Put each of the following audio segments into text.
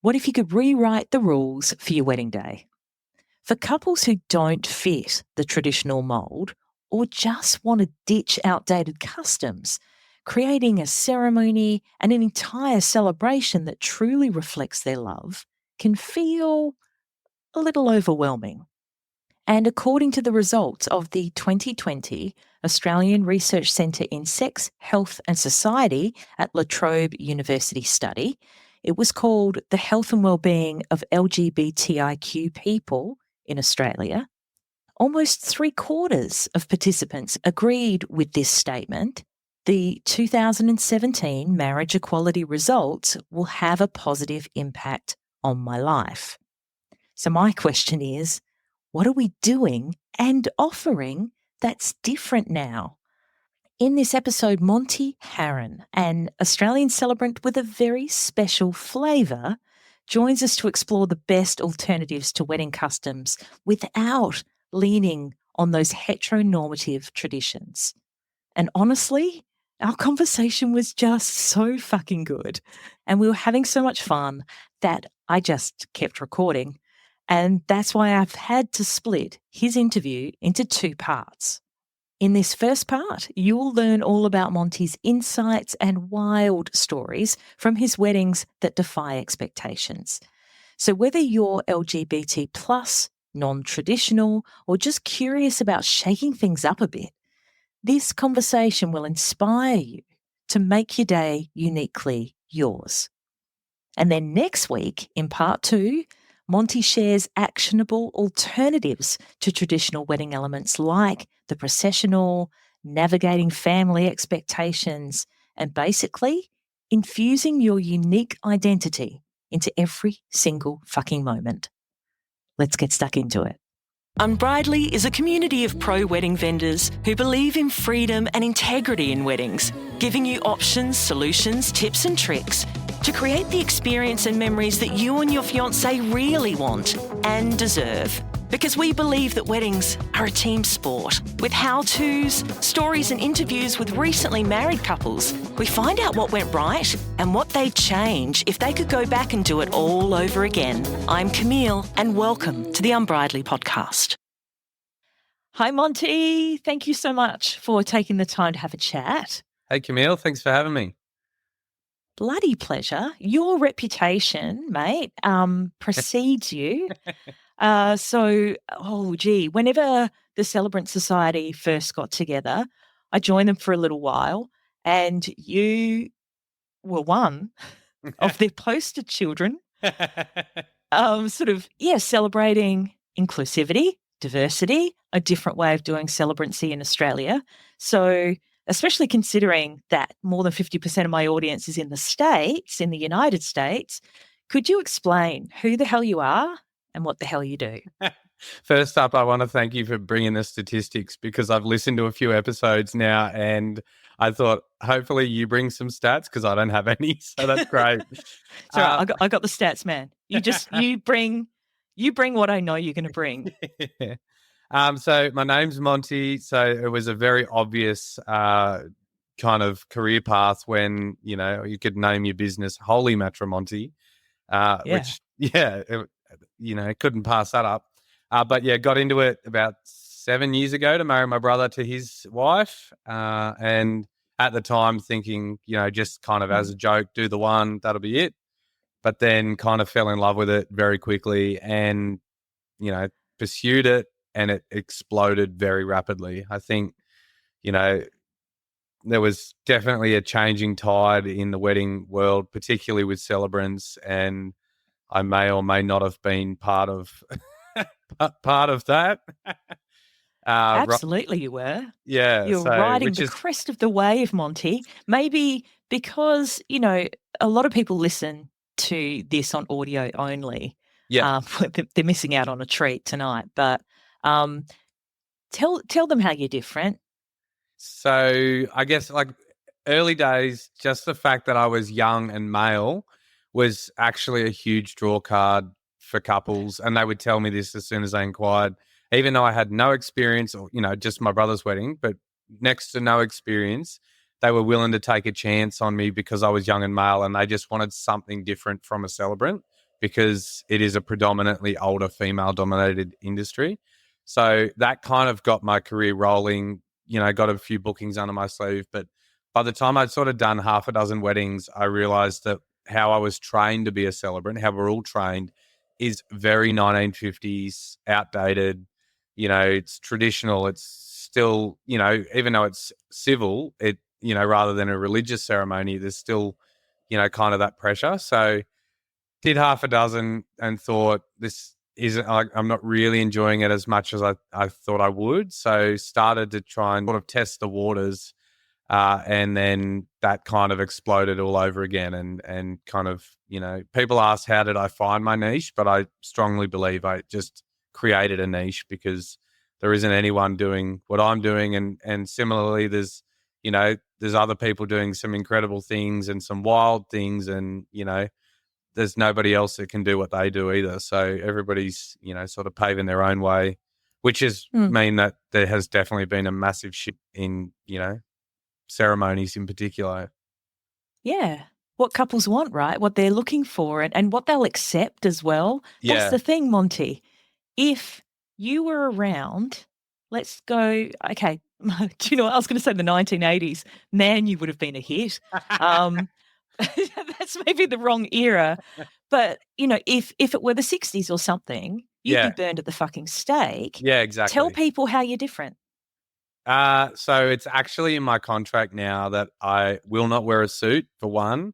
What if you could rewrite the rules for your wedding day? For couples who don't fit the traditional mould or just want to ditch outdated customs, creating a ceremony and an entire celebration that truly reflects their love can feel a little overwhelming. And according to the results of the 2020 Australian Research Centre in Sex, Health and Society at La Trobe University study, it was called The Health and Wellbeing of LGBTIQ People in Australia. Almost 3/4 of participants agreed with this statement. The 2017 marriage equality results will have a positive impact on my life. So my question is, what are we doing and offering that's different now? In this episode, Monty Haron, an Australian celebrant with a very special flavour, joins us to explore the best alternatives to wedding customs without leaning on those heteronormative traditions. And honestly, our conversation was just so fucking good. And we were having so much fun that I just kept recording. And that's why I've had to split his interview into 2 parts. In this first part, you'll learn all about Monty's insights and wild stories from his weddings that defy expectations. So whether you're LGBT plus, non-traditional, or just curious about shaking things up a bit, this conversation will inspire you to make your day uniquely yours. And then next week, in part 2, Monty shares actionable alternatives to traditional wedding elements like the processional, navigating family expectations, and basically infusing your unique identity into every single fucking moment. Let's get stuck into it. Unbridely is a community of pro-wedding vendors who believe in freedom and integrity in weddings, giving you options, solutions, tips and tricks to create the experience and memories that you and your fiancé really want and deserve. Because we believe that weddings are a team sport. With how-tos, stories and interviews with recently married couples, we find out what went right and what they'd change if they could go back and do it all over again. I'm Camille and welcome to the Unbridely podcast. Hi Monty, thank you so much for taking the time to have a chat. Hey Camille, thanks for having me. Bloody pleasure. Your reputation, mate, precedes you. Whenever the Celebrant Society first got together, I joined them for a little while, and you were one of their poster children, celebrating inclusivity, diversity, a different way of doing celebrancy in Australia. So, especially considering that more than 50% of my audience is in the States, in the United States, could you explain who the hell you are and what the hell you do? First up, I want to thank you for bringing the statistics because I've listened to a few episodes now and I thought hopefully you bring some stats because I don't have any, so that's great. So I got the stats, man. You bring what I know you're going to bring. Yeah. So my name's Monty. So it was a very obvious kind of career path when, you could name your business Holy Matrimonti, couldn't pass that up. Got into it about 7 years ago to marry my brother to his wife. And at the time thinking, just kind of as a joke, do the one, that'll be it. But then kind of fell in love with it very quickly and, pursued it. And it exploded very rapidly. I think, there was definitely a changing tide in the wedding world, particularly with celebrants, and I may or may not have been part of that. Absolutely, you were. Yeah, you're riding the crest of the wave, Monty. Maybe because a lot of people listen to this on audio only. Yeah, they're missing out on a treat tonight, but. Tell them how you're different. So I guess like early days, just the fact that I was young and male was actually a huge draw card for couples. And they would tell me this as soon as they inquired, even though I had no experience or, just my brother's wedding, but next to no experience, they were willing to take a chance on me because I was young and male and they just wanted something different from a celebrant. because it is a predominantly older female dominated industry. So that kind of got my career rolling, got a few bookings under my sleeve. But by the time I'd sort of done half a dozen weddings, I realized that how I was trained to be a celebrant, how we're all trained, is very 1950s, outdated. It's traditional. It's still, even though it's civil, rather than a religious ceremony, there's still, kind of that pressure. So did half a dozen and thought this isn't, I'm not really enjoying it as much as I thought I would. So started to try and sort of test the waters. And then that kind of exploded all over again. And kind of, people ask, how did I find my niche? But I strongly believe I just created a niche because there isn't anyone doing what I'm doing. And similarly, there's other people doing some incredible things and some wild things. And, there's nobody else that can do what they do either. So everybody's, sort of paving their own way, which is mean that there has definitely been a massive shift in, ceremonies in particular. Yeah. What couples want, right? What they're looking for and what they'll accept as well. That's Yeah. the thing, Monty. If you were around, let's go, okay, do you know what? I was going to say the 1980s. Man, you would have been a hit. That's maybe the wrong era. But, if it were the 60s or something, you'd be burned at the fucking stake. Yeah, exactly. Tell people how you're different. So it's actually in my contract now that I will not wear a suit, for one,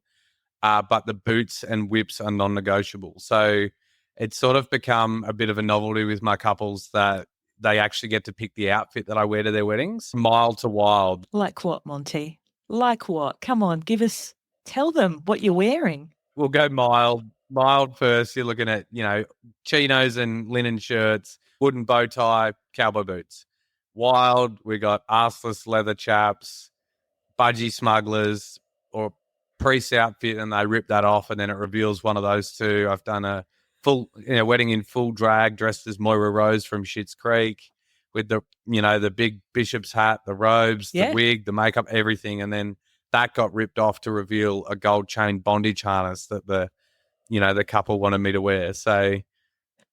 but the boots and whips are non-negotiable. So it's sort of become a bit of a novelty with my couples that they actually get to pick the outfit that I wear to their weddings. Mild to wild. Like what, Monty? Like what? Come on, tell them what you're wearing. We'll go mild. Mild first. You're looking at, chinos and linen shirts, wooden bow tie, cowboy boots. Wild, we got arseless leather chaps, budgie smugglers, or priest outfit, and they rip that off, and then it reveals one of those two. I've done a full, wedding in full drag, dressed as Moira Rose from Schitt's Creek, with the big bishop's hat, the robes, the wig, the makeup, everything, and then that got ripped off to reveal a gold chain bondage harness that the couple wanted me to wear. So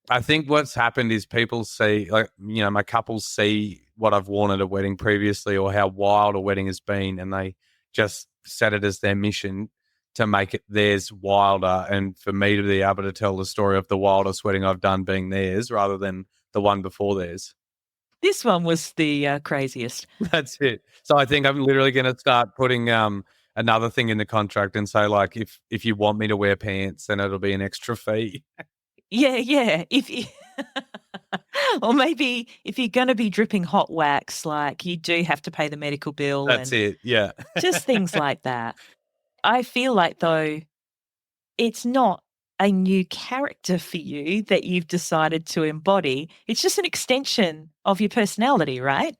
I think what's happened is people see, my couples see what I've worn at a wedding previously or how wild a wedding has been, and they just set it as their mission to make it theirs wilder, and for me to be able to tell the story of the wildest wedding I've done being theirs rather than the one before theirs. This one was the craziest. That's it. So I think I'm literally going to start putting another thing in the contract and say, like, if you want me to wear pants, then it'll be an extra fee. Yeah. Or maybe if you're going to be dripping hot wax, like you do have to pay the medical bill. That's it, yeah. Just things like that. I feel like, though, it's not a new character for you that you've decided to embody. It's just an extension of your personality, right?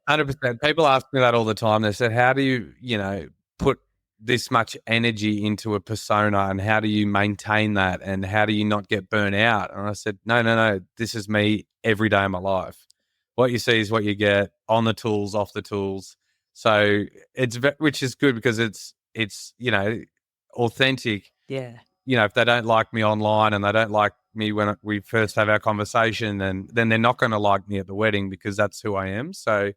100%. People ask me that all the time. They said, how do you, put this much energy into a persona, and how do you maintain that, and how do you not get burnt out? And I said, no, this is me every day of my life. What you see is what you get, on the tools, off the tools. So which is good because it's authentic. Yeah. If they don't like me online and they don't like me when we first have our conversation, then they're not going to like me at the wedding because that's who I am. So,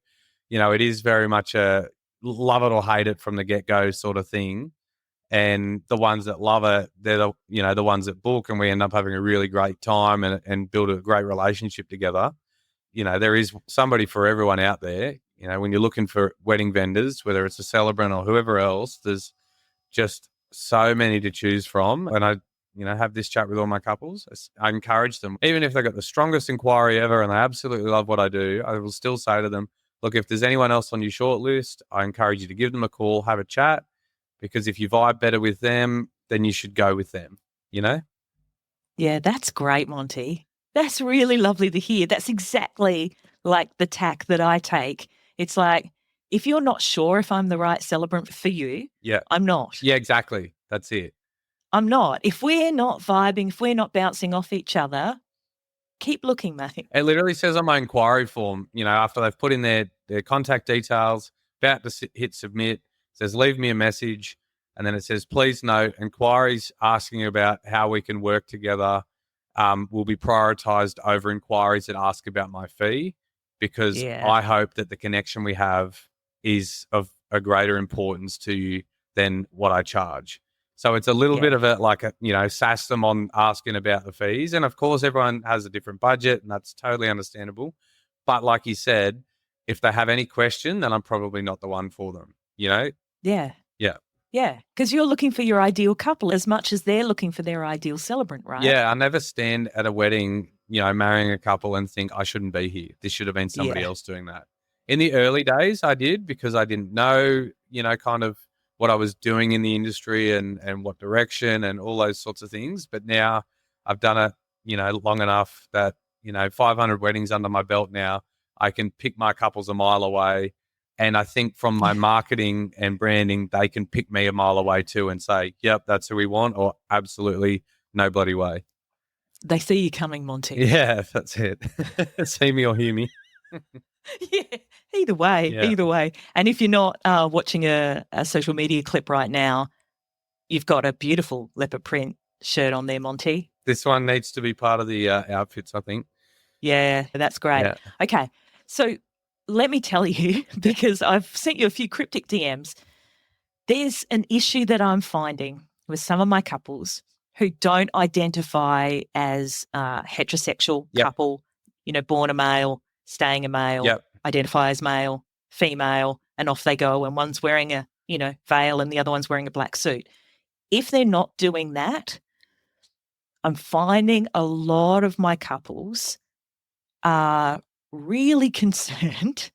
it is very much a love it or hate it from the get-go sort of thing. And the ones that love it, they're the ones that book, and we end up having a really great time and build a great relationship together. There is somebody for everyone out there. When you're looking for wedding vendors, whether it's a celebrant or whoever else, there's just so many to choose from. And I, have this chat with all my couples. I encourage them, even if they've got the strongest inquiry ever and they absolutely love what I do, I will still say to them, look, if there's anyone else on your short list, I encourage you to give them a call, have a chat, because if you vibe better with them, then you should go with them, Yeah, that's great, Monty. That's really lovely to hear. That's exactly like the tack that I take. It's like, if you're not sure if I'm the right celebrant for you, I'm not. Yeah, exactly. That's it. I'm not. If we're not vibing, if we're not bouncing off each other, keep looking, mate. It literally says on my inquiry form, after they've put in their contact details, about to hit submit, says leave me a message. And then it says, please note, inquiries asking about how we can work together will be prioritized over inquiries that ask about my fee, because Yeah. I hope that the connection we have is of a greater importance to you than what I charge. So it's a little bit of sass them on asking about the fees. And of course, everyone has a different budget, and that's totally understandable. But like you said, if they have any question, then I'm probably not the one for them, Yeah. Yeah. Yeah. Because you're looking for your ideal couple as much as they're looking for their ideal celebrant, right? Yeah, I never stand at a wedding, marrying a couple and think I shouldn't be here. This should have been somebody else doing that. In the early days, I did, because I didn't know, kind of what I was doing in the industry and what direction and all those sorts of things. But now I've done it, long enough that, 500 weddings under my belt now, I can pick my couples a mile away. And I think from my marketing and branding, they can pick me a mile away too and say, yep, that's who we want, or absolutely no bloody way. They see you coming, Monty. Yeah, that's it. See me or hear me. Yeah, either way. And if you're not watching a social media clip right now, you've got a beautiful leopard print shirt on there, Monty. This one needs to be part of the outfits, I think. Yeah, that's great. Yeah. Okay, so let me tell you, because I've sent you a few cryptic DMs, there's an issue that I'm finding with some of my couples who don't identify as heterosexual couple, born a male, staying a male, identify as male, female, and off they go. And one's wearing a, veil and the other one's wearing a black suit. If they're not doing that, I'm finding a lot of my couples are really concerned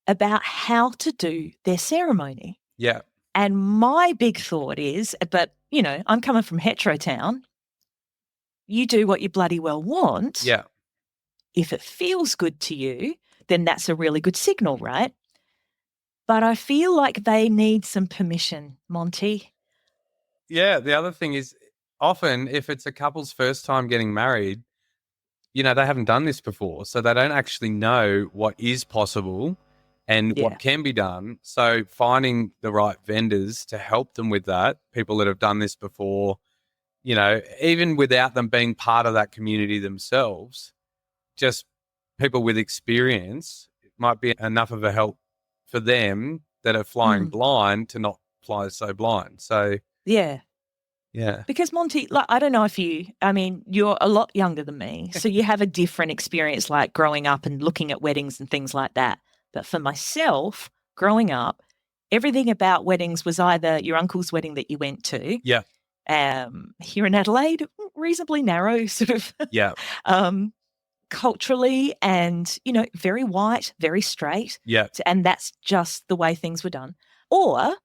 about how to do their ceremony. Yeah. And my big thought is, but, I'm coming from hetero town. You do what you bloody well want. Yeah. If it feels good to you, then that's a really good signal, right? But I feel like they need some permission, Monty. Yeah. The other thing is, often if it's a couple's first time getting married, they haven't done this before. So they don't actually know what is possible and what can be done. So finding the right vendors to help them with that, people that have done this before, even without them being part of that community themselves, just people with experience, it might be enough of a help for them that are flying blind to not fly so blind. So yeah. Because Monty, I don't know if you're a lot younger than me, so you have a different experience, like growing up and looking at weddings and things like that. But for myself, growing up, everything about weddings was either your uncle's wedding that you went to. Yeah. Here in Adelaide, reasonably narrow sort of. Yeah. Culturally and, very white, very straight. Yeah. And that's just the way things were done. Or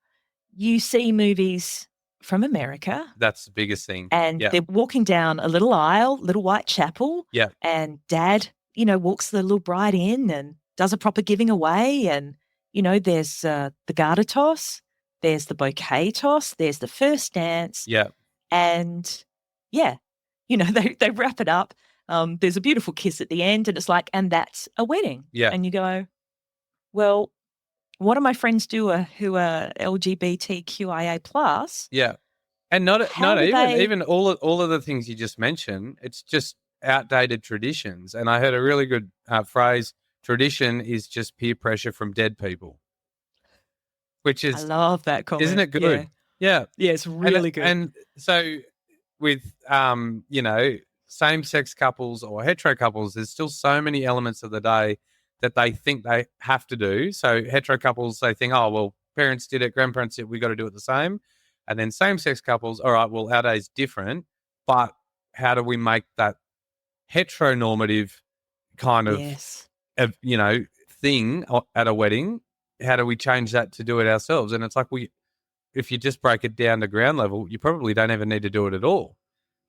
you see movies from America. That's the biggest thing. And they're walking down a little aisle, little white chapel. Yeah. And dad, walks the little bride in and does a proper giving away. And, there's the garter toss, there's the bouquet toss, there's the first dance. Yeah. And, they wrap it up. There's a beautiful kiss at the end, and it's like, and that's a wedding. Yeah. And you go, well, what do my friends do who are LGBTQIA plus? Yeah. And not even all of the things you just mentioned. It's just outdated traditions. And I heard a really good phrase: tradition is just peer pressure from dead people. Which is, I love that comment. Isn't it good? Yeah. Yeah, it's really good. And so with same-sex couples or hetero couples, there's still so many elements of the day that they think they have to do. So hetero couples, they think, oh, well, parents did it, grandparents did it, we got to do it the same. And then same-sex couples, all right, well, our day's different, but how do we make that heteronormative kind of, thing at a wedding? How do we change that to do it ourselves? And it's like, if you just break it down to ground level, you probably don't ever need to do it at all.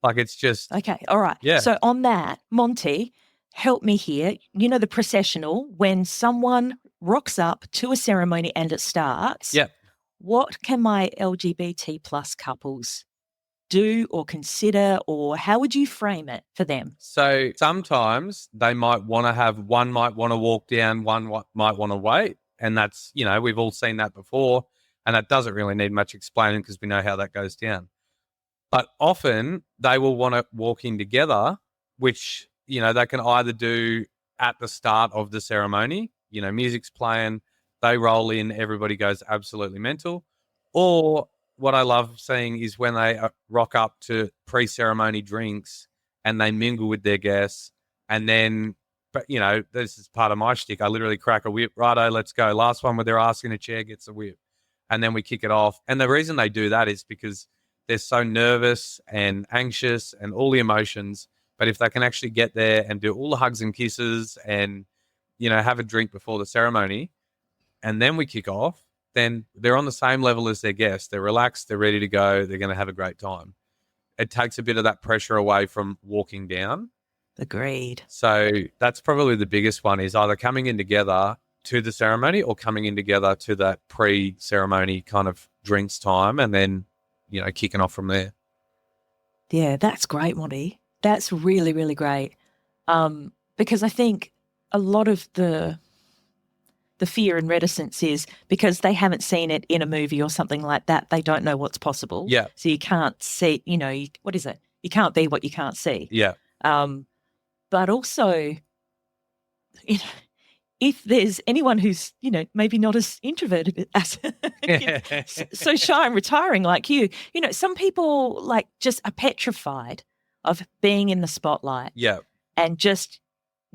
Like, it's just... Okay, all right. Yeah. So on that, Monty, help me here. The processional, when someone rocks up to a ceremony and it starts, what can my LGBT plus couples do or consider, or how would you frame it for them? So sometimes they might want to have, one might want to walk down, one might want to wait. And that's, we've all seen that before. And that doesn't really need much explaining because we know how that goes down. But often they will want to walk in together, which, they can either do at the start of the ceremony, music's playing, they roll in, everybody goes absolutely mental. Or what I love seeing is when they rock up to pre-ceremony drinks and they mingle with their guests. And then, but this is part of my shtick. I literally crack a whip. Righto, let's go. Last one where they're asking a chair gets a whip. And then we kick it off. And the reason they do that is because they're so nervous and anxious and all the emotions. But if they can actually get there and do all the hugs and kisses and, have a drink before the ceremony, and then we kick off, then they're on the same level as their guests. They're relaxed. They're ready to go. They're going to have a great time. It takes a bit of that pressure away from walking down. Agreed. So that's probably the biggest one, is either coming in together to the ceremony or coming in together to that pre-ceremony kind of drinks time, and then, kicking off from there. Yeah, that's great, Monty. That's really, really great. Because I think a lot of the fear and reticence is because they haven't seen it in a movie or something like that. They don't know what's possible. Yeah. So you can't see, what is it? You can't be what you can't see. Yeah. But also, if there's anyone who's, maybe not as introverted as so shy and retiring like you, some people just are petrified of being in the spotlight. Yeah. And just,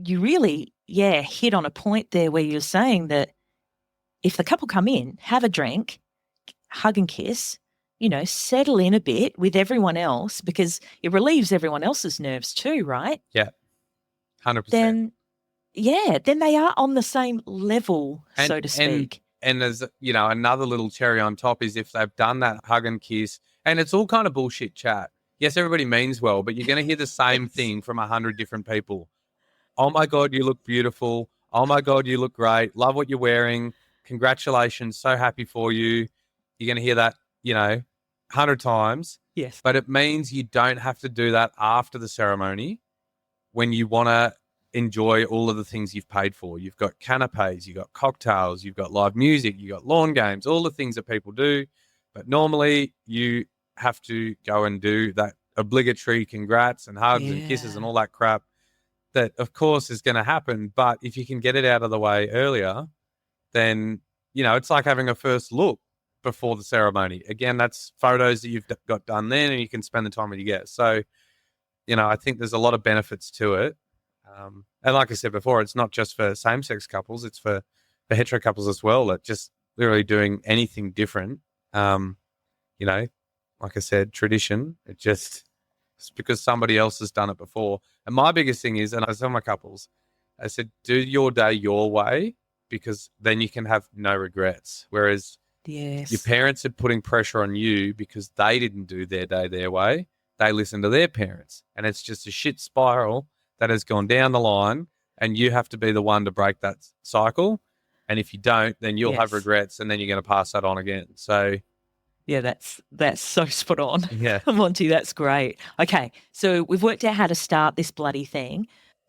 you really, hit on a point there where you're saying that if the couple come in, have a drink, hug and kiss, settle in a bit with everyone else, because it relieves everyone else's nerves too, right? Yeah. 100%. Then they are on the same level, so to speak. And there's, another little cherry on top is if they've done that hug and kiss, and it's all kind of bullshit chat. Yes, everybody means well, but you're going to hear the same thing from 100 different people. Oh, my God, you look beautiful. Oh, my God, you look great. Love what you're wearing. Congratulations. So happy for you. You're going to hear that, 100 times. Yes. But it means you don't have to do that after the ceremony when you want to enjoy all of the things you've paid for. You've got canapes, you've got cocktails, you've got live music, you've got lawn games, all the things that people do. But normally you have to go and do that obligatory congrats and hugs and kisses and all that crap that, of course, is going to happen. But if you can get it out of the way earlier, then, it's like having a first look before the ceremony. Again, that's photos that you've got done then, and you can spend the time with your guests. So, I think there's a lot of benefits to it. And like I said before, it's not just for same-sex couples, it's for hetero couples as well, that just literally doing anything different. Like I said, tradition, it's because somebody else has done it before. And my biggest thing is, and I tell my couples, I said, do your day your way, because then you can have no regrets. Whereas your parents are putting pressure on you because they didn't do their day their way. They listened to their parents, and it's just a shit spiral that has gone down the line, and you have to be the one to break that cycle. And if you don't, then you'll have regrets, and then you're going to pass that on again. So, yeah, that's so spot on. Yeah. Monty, that's great. Okay, so we've worked out how to start this bloody thing.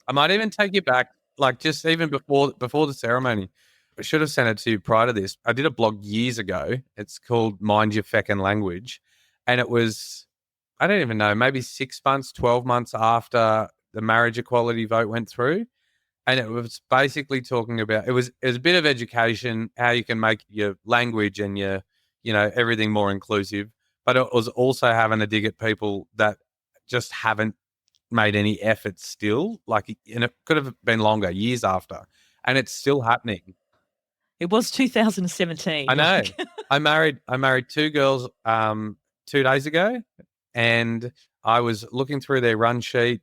I might even take you back, just even before the ceremony. I should have sent it to you prior to this. I did a blog years ago. It's called Mind Your Feckin' Language. And it was, I don't even know, maybe 6 months, 12 months after the marriage equality vote went through. And it was basically talking about, it was a bit of education, how you can make your language and your, everything more inclusive. But it was also having a dig at people that just haven't made any effort still. And it could have been longer, years after. And it's still happening. It was 2017. I know. I married two girls 2 days ago, and I was looking through their run sheet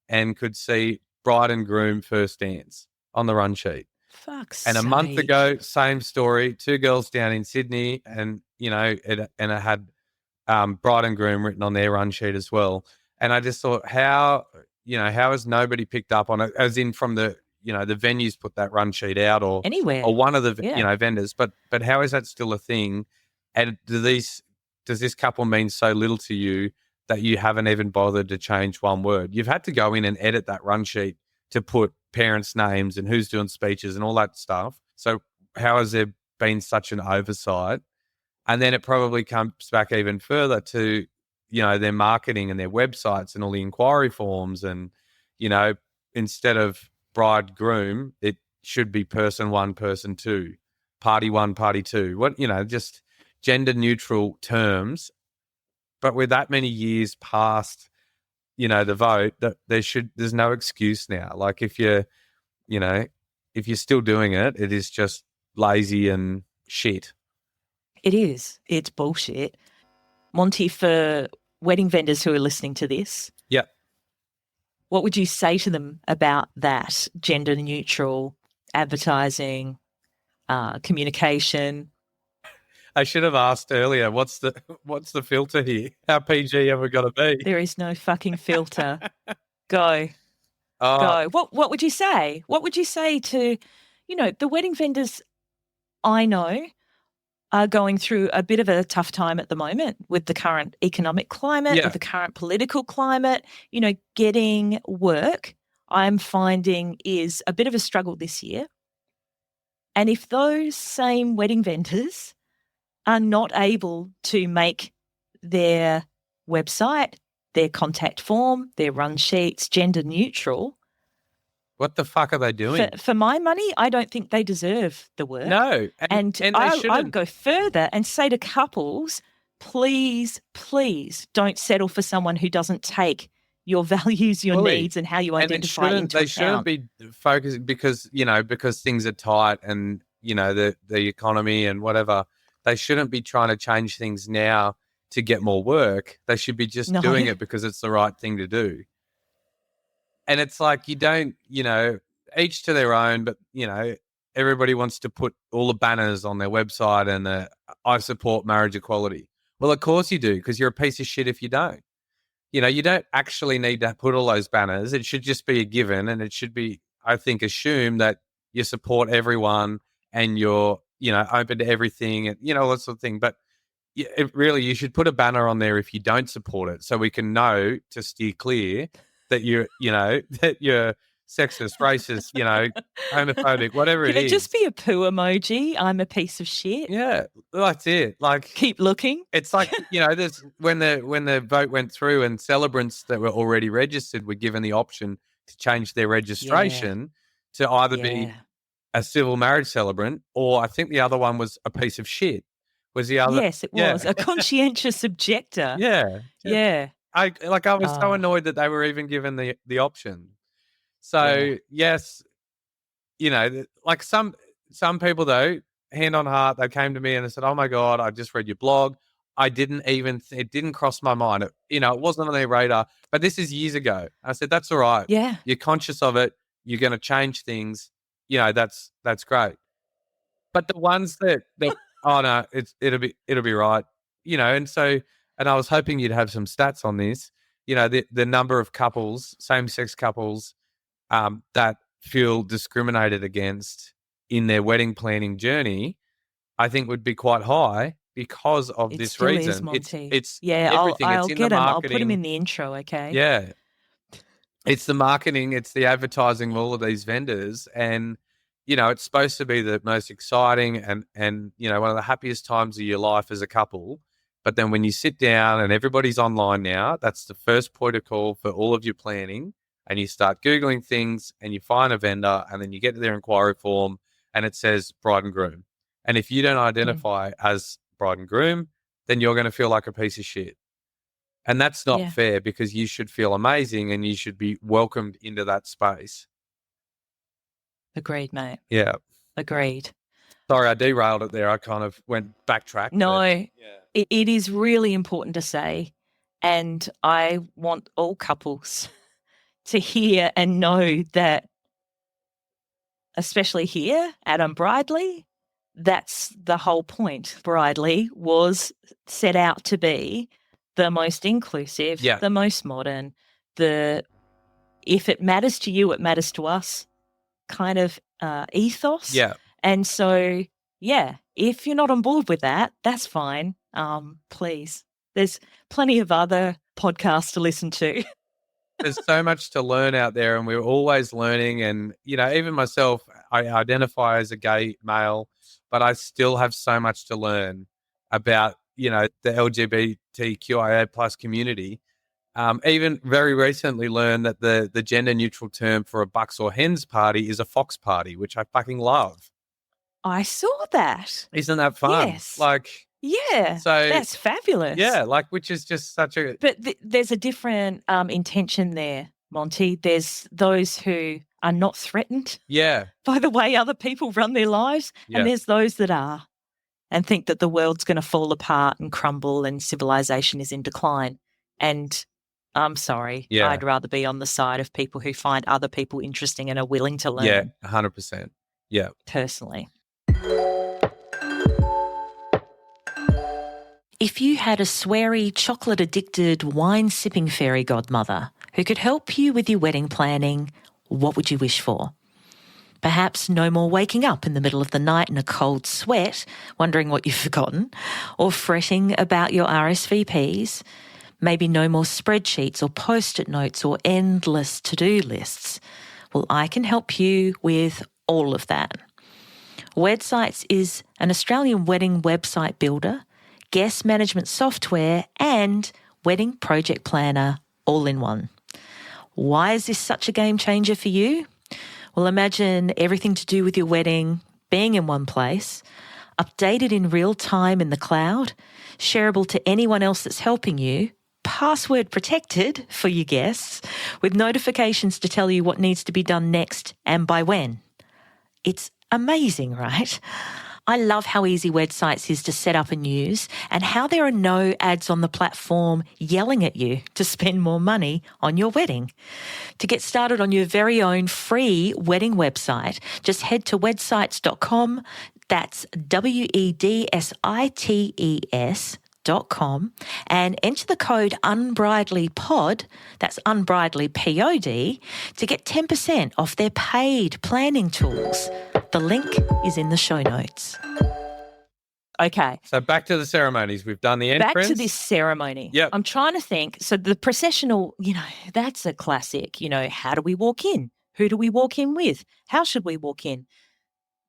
and could see bride and groom first dance on the run sheet. Fuck's And a sake. month ago, same story, 2 girls down in Sydney, and it had bride and groom written on their run sheet as well. And I just thought, how has nobody picked up on it? As in from the the venues put that run sheet out, or anywhere, or one of the vendors. But how is that still a thing? And does this couple mean so little to you that you haven't even bothered to change one word? You've had to go in and edit that run sheet to put parents' names and who's doing speeches and all that stuff. So how has there been such an oversight And then it probably comes back even further to, their marketing and their websites and all the inquiry forms. And, instead of bridegroom, it should be person one, person two, party one, party two. Just gender neutral terms. But with that many years past, the vote, that there's no excuse now. Like if you're still doing it, it is just lazy and shit. It is. It's bullshit. Monty, for wedding vendors who are listening to this, yeah, what would you say to them about that gender neutral advertising, communication? I should have asked earlier, what's the filter here? How PG have we got to be? There is no fucking filter. Go. Oh, Go. What would you say? What would you say to, the wedding vendors I know are going through a bit of a tough time at the moment with the current economic climate, with the current political climate. Getting work, I'm finding, is a bit of a struggle this year. And if those same wedding vendors are not able to make their website, their contact form, their run sheets gender neutral, what the fuck are they doing? For my money, I don't think they deserve the work. No, and I would go further and say to couples, please, please don't settle for someone who doesn't take your values, your needs, and how you identify into account. They shouldn't be focusing because things are tight and, the economy and whatever. They shouldn't be trying to change things now to get more work. They should be just doing it because it's the right thing to do. And it's like you don't, each to their own, but, everybody wants to put all the banners on their website and I support marriage equality. Well, of course you do, because you're a piece of shit if you don't. You don't actually need to put all those banners. It should just be a given, and it should be, I think, assumed that you support everyone and you're, open to everything and, that sort of thing. But you should put a banner on there if you don't support it, so we can know to steer clear that you're sexist, racist, homophobic, whatever it is. Can it just be a poo emoji? I'm a piece of shit. Yeah, that's it. Like, keep looking. It's like, there's when the vote went through and celebrants that were already registered were given the option to change their registration to either be a civil marriage celebrant, or I think the other one was a piece of shit. Was the other? Yes, it was a conscientious objector. Yeah. I was so annoyed that they were even given the option. So yes, like some people though, hand on heart, they came to me and they said, "Oh my God, I just read your blog. I didn't even it didn't cross my mind. It wasn't on their radar." But this is years ago. I said, "That's all right. Yeah, you're conscious of it. You're going to change things. That's great." But the ones that oh no, it'll be right. And I was hoping you'd have some stats on this. The number of couples, same-sex couples, that feel discriminated against in their wedding planning journey, I think would be quite high because of this reason. Is, Monty. It's everything. I'll it's in get the him. marketing. I'll put him in the intro, okay? Yeah. It's the marketing, it's the advertising of all of these vendors, and it's supposed to be the most exciting and one of the happiest times of your life as a couple. But then when you sit down and everybody's online now, that's the first point of call for all of your planning. And you start Googling things and you find a vendor, and then you get to their inquiry form and it says bride and groom. And if you don't identify as bride and groom, then you're going to feel like a piece of shit. And that's not fair, because you should feel amazing and you should be welcomed into that space. Agreed, mate. Yeah. Agreed. Sorry, I derailed it there. I kind of went backtrack. No, it is really important to say, and I want all couples to hear and know that, especially here at Unbridely, that's the whole point. Bridely was set out to be the most inclusive, the most modern, if it matters to you, it matters to us kind of ethos. Yeah. And so, if you're not on board with that, that's fine. Please. There's plenty of other podcasts to listen to. There's so much to learn out there, and we're always learning. And, even myself, I identify as a gay male, but I still have so much to learn. about, the LGBTQIA plus community, even very recently learned that the gender neutral term for a bucks or hens party is a fox party, which I fucking love. I saw that. Isn't that fun? Yes. Yeah. So that's fabulous. Yeah, which is just such a. But there's a different intention there, Monty. There's those who are not threatened by the way other people run their lives, and there's those that are and think that the world's going to fall apart and crumble and civilization is in decline. And I'm sorry, I'd rather be on the side of people who find other people interesting and are willing to learn. Yeah, 100%. Yeah. Personally. If you had a sweary, chocolate-addicted, wine-sipping fairy godmother who could help you with your wedding planning, what would you wish for? Perhaps no more waking up in the middle of the night in a cold sweat, wondering what you've forgotten, or fretting about your RSVPs. Maybe no more spreadsheets or post-it notes or endless to-do lists. Well, I can help you with all of that. Wedsites is an Australian wedding website builder, guest management software, and wedding project planner all in one. Why is this such a game changer for you? Well, imagine everything to do with your wedding being in one place, updated in real time in the cloud, shareable to anyone else that's helping you, password protected for your guests, with notifications to tell you what needs to be done next and by when. It's amazing, right? I love how easy Wedsites is to set up and use, and how there are no ads on the platform yelling at you to spend more money on your wedding. To get started on your very own free wedding website, just head to wedsites.com. That's WEDSITES.com, and enter the code UNBRIDELYPOD, that's UNBRIDELYPOD, to get 10% off their paid planning tools. The link is in the show notes. Okay. So back to the ceremonies. We've done the entrance. Back to this ceremony. Yep. I'm trying to think. So the processional, that's a classic. How do we walk in? Who do we walk in with? How should we walk in?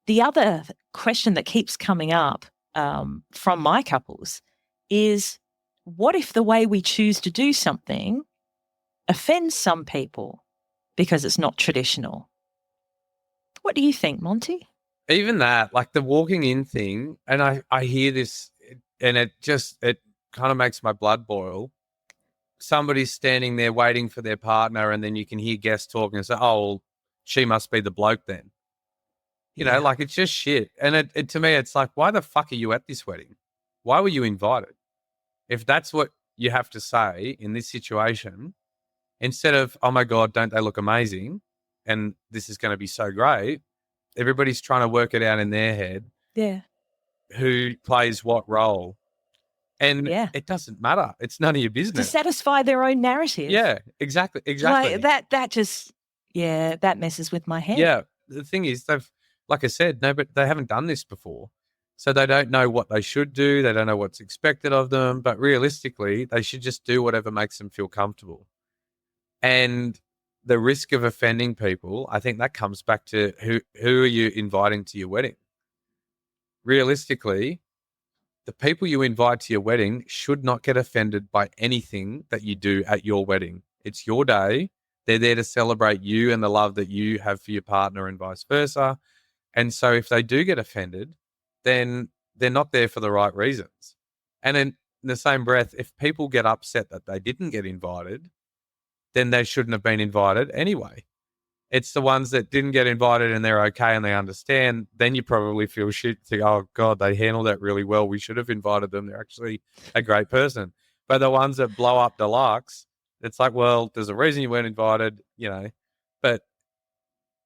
The other question that keeps coming up from my couples is, what if the way we choose to do something offends some people because it's not traditional? What do you think, Monty? Even that, like the walking in thing, and I hear this and it kind of makes my blood boil. Somebody's standing there waiting for their partner, and then you can hear guests talking and say, oh, well, she must be the bloke then. It's just shit. And it to me, it's like, why the fuck are you at this wedding? Why were you invited? If that's what you have to say in this situation, instead of, oh my God, don't they look amazing? And this is going to be so great. Everybody's trying to work it out in their head. Yeah. Who plays what role. And it doesn't matter. It's none of your business. To satisfy their own narrative. Yeah, exactly. Like that just, that messes with my head. Yeah. The thing is, like I said, but they haven't done this before. So they don't know what they should do. They don't know what's expected of them. But realistically, they should just do whatever makes them feel comfortable. And the risk of offending people, I think that comes back to who are you inviting to your wedding? Realistically, the people you invite to your wedding should not get offended by anything that you do at your wedding. It's your day. They're there to celebrate you and the love that you have for your partner and vice versa. And so if they do get offended, then they're not there for the right reasons. And in the same breath, if people get upset that they didn't get invited, then they shouldn't have been invited anyway. It's the ones that didn't get invited and they're okay and they understand, then you probably feel shit, think, oh God, they handled that really well. We should have invited them. They're actually a great person. But the ones that blow up deluxe, it's like, well, there's a reason you weren't invited, But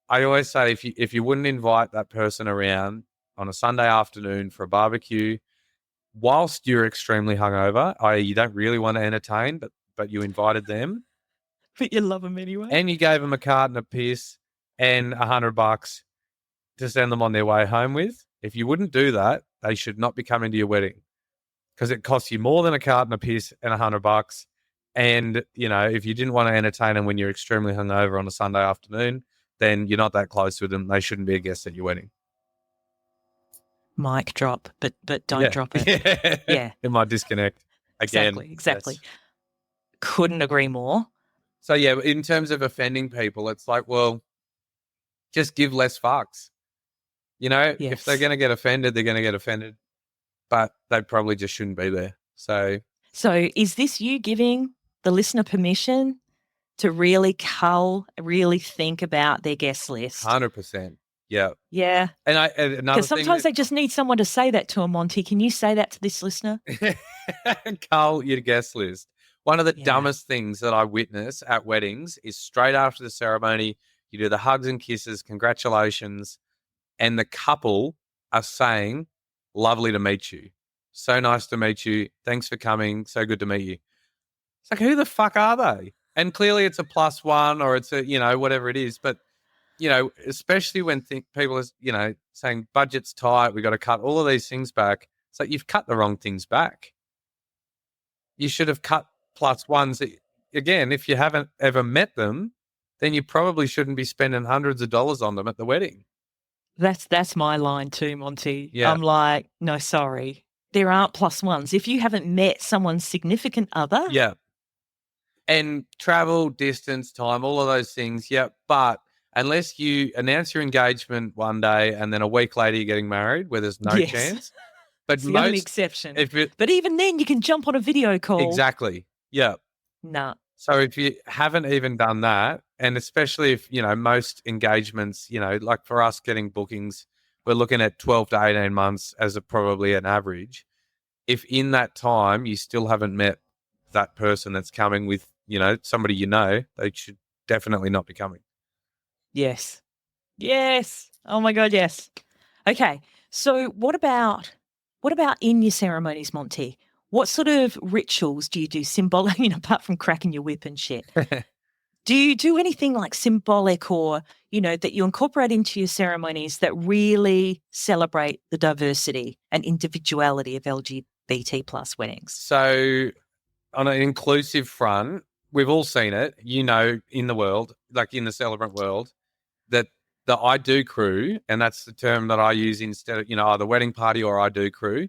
I always say if you wouldn't invite that person around on a Sunday afternoon for a barbecue, whilst you're extremely hungover, i.e. you don't really want to entertain, but you invited them. But you love them anyway. And you gave them a carton of piss and $100 to send them on their way home with. If you wouldn't do that, they should not be coming to your wedding, because it costs you more than a carton of piss and $100. And, if you didn't want to entertain them when you're extremely hungover on a Sunday afternoon, then you're not that close with them. They shouldn't be a guest at your wedding. Mic drop, but don't drop it. Yeah. It might disconnect again. Exactly. Yes. Couldn't agree more. So, yeah, in terms of offending people, it's like, well, just give less fucks. You know, if they're Yes. going to get offended, they're going to get offended, but they probably just shouldn't be there. So is this you giving the listener permission to really really think about their guest list? 100%. Yeah. Yeah. And another Because sometimes they just need someone to say that to them, Monty. Can you say that to this listener? Cull your guest list. One of the dumbest things that I witness at weddings is straight after the ceremony, you do the hugs and kisses, congratulations, and the couple are saying, lovely to meet you. So nice to meet you. Thanks for coming. So good to meet you. It's like, who the fuck are they? And clearly it's a +1 or it's a, whatever it is. But, especially when people are, saying budget's tight, we got to cut all of these things back. It's like you've cut the wrong things back. You should have cut +1s. Again, if you haven't ever met them, then you probably shouldn't be spending hundreds of dollars on them at the wedding. That's my line too, Monty. Yeah. I'm like, no, sorry. There aren't +1s. If you haven't met someone's significant other. Yeah. And travel, distance, time, all of those things. Yeah. But unless you announce your engagement one day and then a week later you're getting married where there's no chance. But it's the only exception. But even then you can jump on a video call. Exactly. Yeah. No. So if you haven't even done that, and especially if, most engagements, like for us getting bookings, we're looking at 12 to 18 months as probably an average. If in that time you still haven't met that person that's coming with, somebody they should definitely not be coming. Yes. Yes. Oh my God, yes. Okay. So what about in your ceremonies, Monty? What sort of rituals do you do symbolic, apart from cracking your whip and shit? Do you do anything like symbolic or, that you incorporate into your ceremonies that really celebrate the diversity and individuality of LGBT plus weddings? So on an inclusive front, we've all seen it, in the world, like in the celebrant world, that the I do crew, and that's the term that I use instead of, either wedding party or I do crew,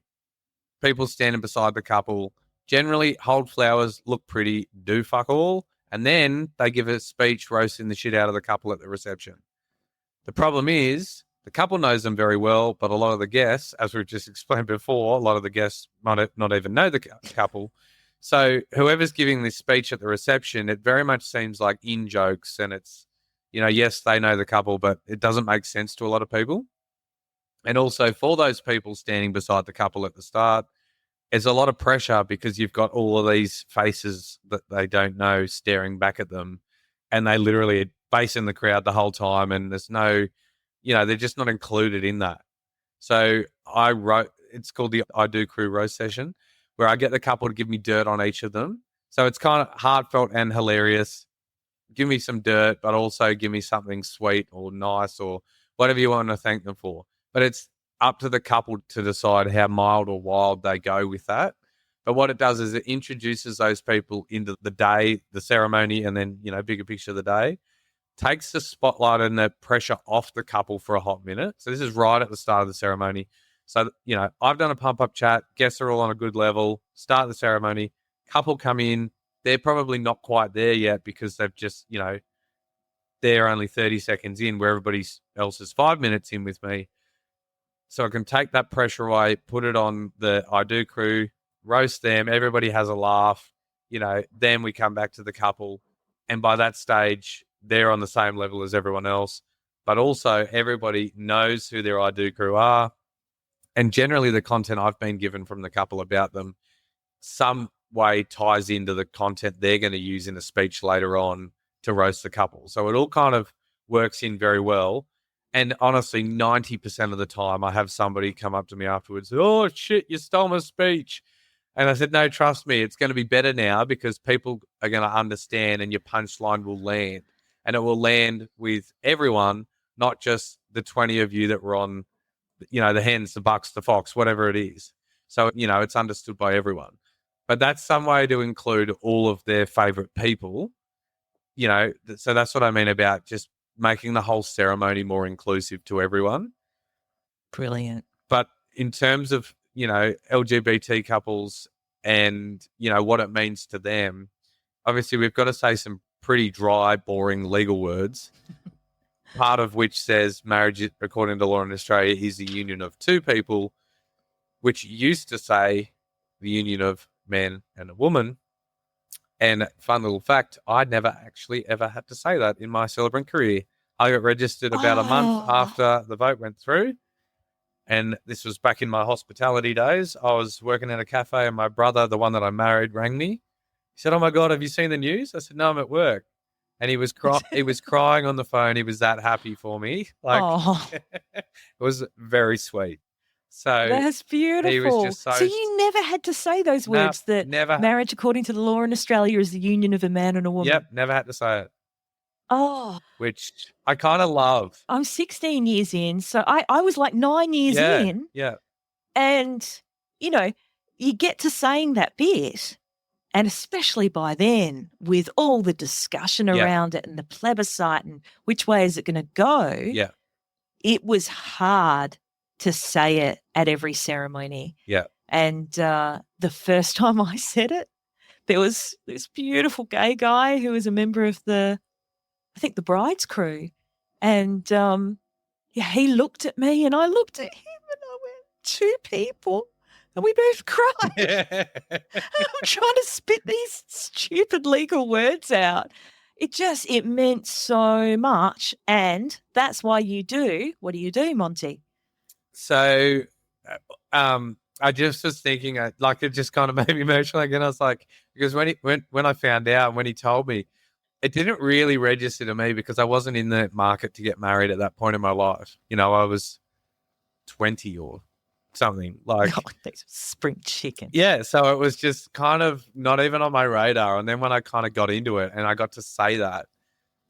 people standing beside the couple generally hold flowers, look pretty, do fuck all, and then they give a speech roasting the shit out of the couple at the reception. The problem is the couple knows them very well, but a lot of the guests, as we've just explained before, a lot of the guests might not even know the couple. So whoever's giving this speech at the reception, it very much seems like in jokes, and it's, yes, they know the couple, but it doesn't make sense to a lot of people. And also for those people standing beside the couple at the start, there's a lot of pressure because you've got all of these faces that they don't know staring back at them, and they literally are basing the crowd the whole time, and there's no, they're just not included in that. So it's called the I Do Crew roast session, where I get the couple to give me dirt on each of them. So it's kind of heartfelt and hilarious. Give me some dirt, but also give me something sweet or nice or whatever you want to thank them for. But it's up to the couple to decide how mild or wild they go with that. But what it does is it introduces those people into the day, the ceremony, and then, bigger picture of the day. Takes the spotlight and the pressure off the couple for a hot minute. So this is right at the start of the ceremony. So, I've done a pump-up chat. Guests are all on a good level. Start the ceremony. Couple come in. They're probably not quite there yet because they've just, they're only 30 seconds in where everybody else is 5 minutes in with me. So I can take that pressure away, put it on the I Do crew, roast them. Everybody has a laugh. Then we come back to the couple. And by that stage, they're on the same level as everyone else. But also everybody knows who their I Do crew are. And generally the content I've been given from the couple about them some way ties into the content they're going to use in a speech later on to roast the couple. So it all kind of works in very well. And honestly, 90% of the time I have somebody come up to me afterwards, oh shit, you stole my speech. And I said, no, trust me, it's going to be better now because people are going to understand and your punchline will land. And it will land with everyone, not just the 20 of you that were on, the hens, the bucks, the fox, whatever it is. So, it's understood by everyone. But that's some way to include all of their favorite people, so that's what I mean about just making the whole ceremony more inclusive to everyone. Brilliant. But in terms of, LGBT couples and, what it means to them, obviously we've got to say some pretty dry, boring legal words, part of which says marriage, according to law in Australia, is the union of two people, which used to say the union of man and a woman. And fun little fact, I never actually ever had to say that in my celebrant career. I got registered about a month after the vote went through. And this was back in my hospitality days. I was working at a cafe and my brother, the one that I married, rang me. He said, "Oh my God, have you seen the news?" I said, "No, I'm at work." And he was crying on the phone. He was that happy for me. It was very sweet. So that's beautiful. he was just so you never had to say those words that never. Marriage, according to the law in Australia, is the union of a man and a woman. Yep, never had to say it. Oh. Which I kind of love. I'm 16 years in, so I was like 9 years in. Yeah. And, you get to saying that bit, and especially by then, with all the discussion around it and the plebiscite and which way is it going to go, it was hard to say it at every ceremony. Yeah. And the first time I said it, there was this beautiful gay guy who was a member of the bride's crew. And, he looked at me and I looked at him and I went, two people? And we both cried. I'm trying to spit these stupid legal words out. It meant so much. And that's why what do you do, Monty? So I just was thinking, it just kind of made me emotional again. I was like, because when I found out, when he told me, it didn't really register to me because I wasn't in the market to get married at that point in my life. I was 20 or something spring chicken. Yeah. So it was just kind of not even on my radar. And then when I kind of got into it and I got to say that,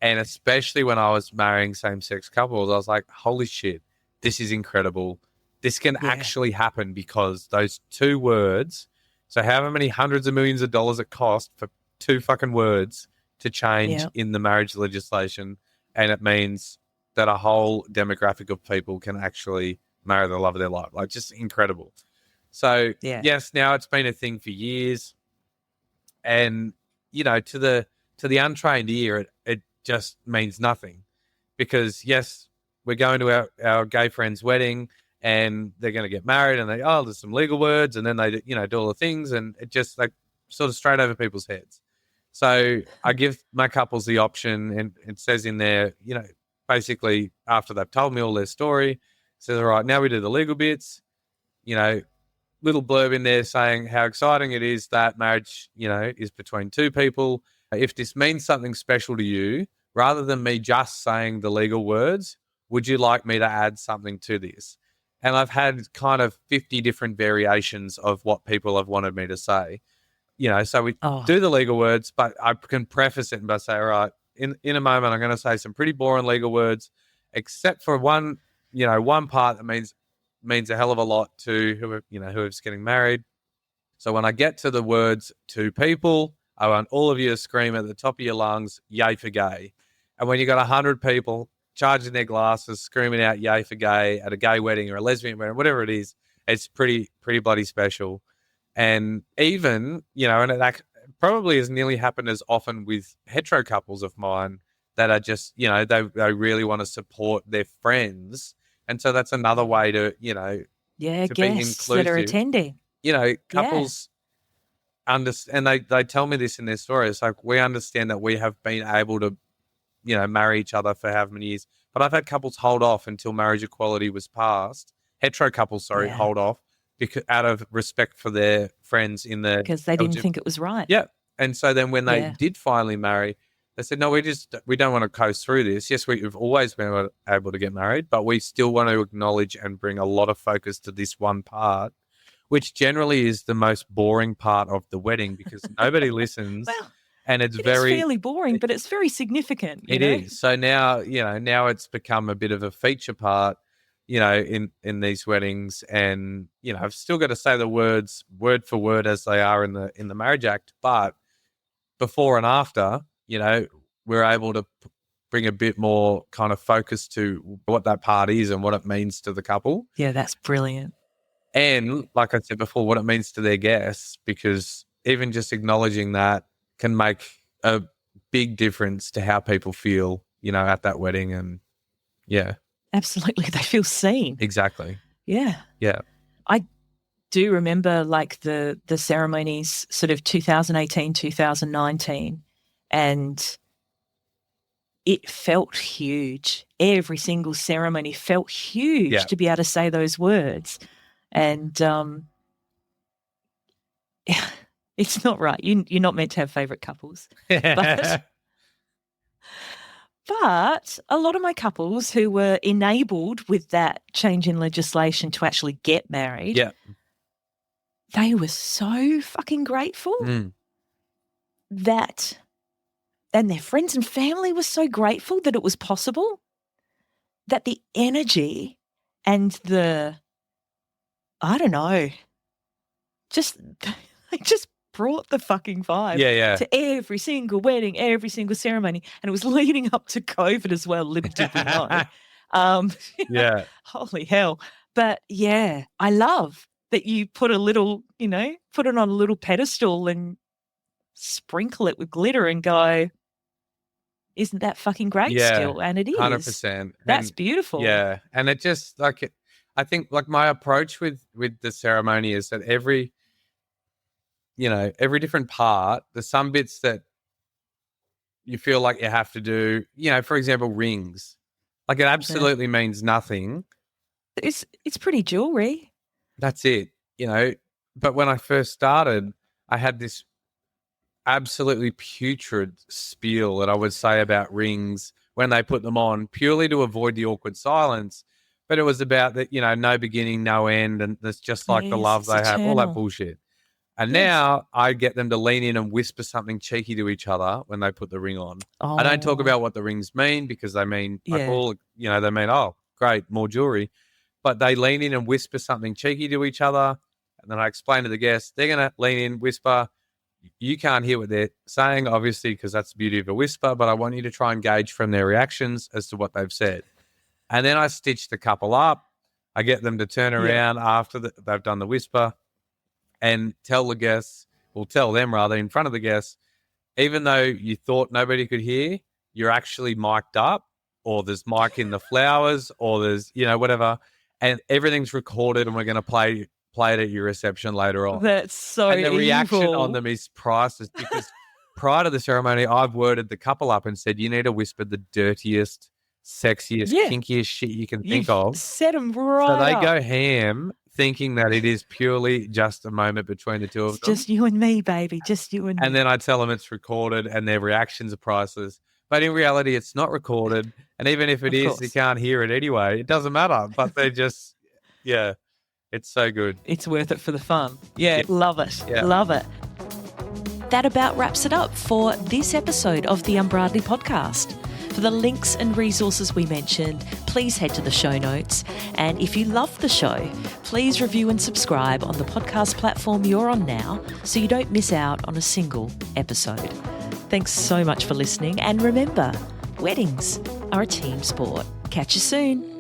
and especially when I was marrying same-sex couples, I was like, holy shit, this is incredible. This can actually happen because those two words, so however many hundreds of millions of dollars it cost for two fucking words to change in the marriage legislation, and it means that a whole demographic of people can actually marry the love of their life. Just incredible. So, yes, now it's been a thing for years. And, to the untrained ear, it just means nothing. Because, yes, we're going to our gay friend's wedding and they're going to get married and there's some legal words and then they, do all the things and it just sort of straight over people's heads. So I give my couples the option, and it says in there, basically after they've told me all their story, it says, all right, now we do the legal bits, little blurb in there saying how exciting it is that marriage, is between two people. If this means something special to you, rather than me just saying the legal words, would you like me to add something to this? And I've had kind of 50 different variations of what people have wanted me to say. So we do the legal words, but I can preface it by saying, all right, in a moment, I'm going to say some pretty boring legal words, except for one part that means a hell of a lot to whoever's getting married. So when I get to the words two people, I want all of you to scream at the top of your lungs, yay for gay. And when you got 100 people charging their glasses, screaming out yay for gay at a gay wedding or a lesbian wedding, whatever it is, it's pretty bloody special. And even, and it probably has nearly happened as often with hetero couples of mine that are just, they really want to support their friends. And so that's another way to, to guests be inclusive. That are attending. Couples understand, and they tell me this in their story. It's like, we understand that we have been able to, marry each other for however many years. But I've had couples hold off until marriage equality was passed. Hetero couples, hold off. Because out of respect for their friends because they didn't think it was right. Yeah. And so then when they did finally marry, they said, no, we don't want to coast through this. Yes, we've always been able to get married, but we still want to acknowledge and bring a lot of focus to this one part, which generally is the most boring part of the wedding because nobody listens. Well, and it's fairly boring, but it's very significant. It is. So now, now it's become a bit of a feature part, in these weddings, and I've still got to say the words word for word as they are in the Marriage Act, but before and after, we're able to bring a bit more kind of focus to what that part is and what it means to the couple. Yeah, that's brilliant. And like I said before, what it means to their guests, because even just acknowledging that can make a big difference to how people feel, at that wedding. And yeah. Absolutely. They feel seen. Exactly. Yeah. Yeah. I do remember like the ceremonies sort of 2018, 2019, and it felt huge. Every single ceremony felt huge to be able to say those words. And it's not right. You're not meant to have favourite couples. But a lot of my couples who were enabled with that change in legislation to actually get married, they were so fucking grateful that, and their friends and family were so grateful that it was possible, that the energy and I don't know, they just brought the fucking vibe to every single wedding, every single ceremony. And it was leading up to COVID as well, little did we know. Holy hell. But yeah, I love that you put a little, put it on a little pedestal and sprinkle it with glitter and go, isn't that fucking great still? And it is. 100%. That's beautiful. Yeah. And it just I think my approach with the ceremony is that every different part, there's some bits that you feel like you have to do, for example, rings. Like it absolutely means nothing. It's pretty jewelry. That's it, But when I first started, I had this absolutely putrid spiel that I would say about rings when they put them on, purely to avoid the awkward silence. But it was about that, no beginning, no end, and it's just like the love they have, all that bullshit. And now I get them to lean in and whisper something cheeky to each other when they put the ring on. I don't talk about what the rings mean, because they mean they mean, oh, great, more jewelry. But they lean in and whisper something cheeky to each other. And then I explain to the guests, they're going to lean in, whisper. You can't hear what they're saying, obviously, because that's the beauty of a whisper, but I want you to try and gauge from their reactions as to what they've said. And then I stitch the couple up. I get them to turn around after they've done the whisper and tell the guests, or tell them rather, in front of the guests, even though you thought nobody could hear, you're actually mic'd up, or there's mic in the flowers, or there's, whatever, and everything's recorded, and we're going to play it at your reception later on. That's so And the evil. reaction on them is priceless, because prior to the ceremony, I've worded the couple up and said, you need to whisper the dirtiest, sexiest, kinkiest shit you can think of. Set them right So they up. go ham thinking that it is purely just a moment between the two of them. Just you and me, baby. Just you and me. And then I tell them it's recorded and their reactions are priceless. But in reality, it's not recorded. And even if it is, you can't hear it anyway. It doesn't matter. But they just, it's so good. It's worth it for the fun. Yeah. Love it. Yeah. Love it. That about wraps it up for this episode of the Unbridely podcast. For the links and resources we mentioned, please head to the show notes. And if you love the show, please review and subscribe on the podcast platform you're on now so you don't miss out on a single episode. Thanks so much for listening. And remember, weddings are a team sport. Catch you soon.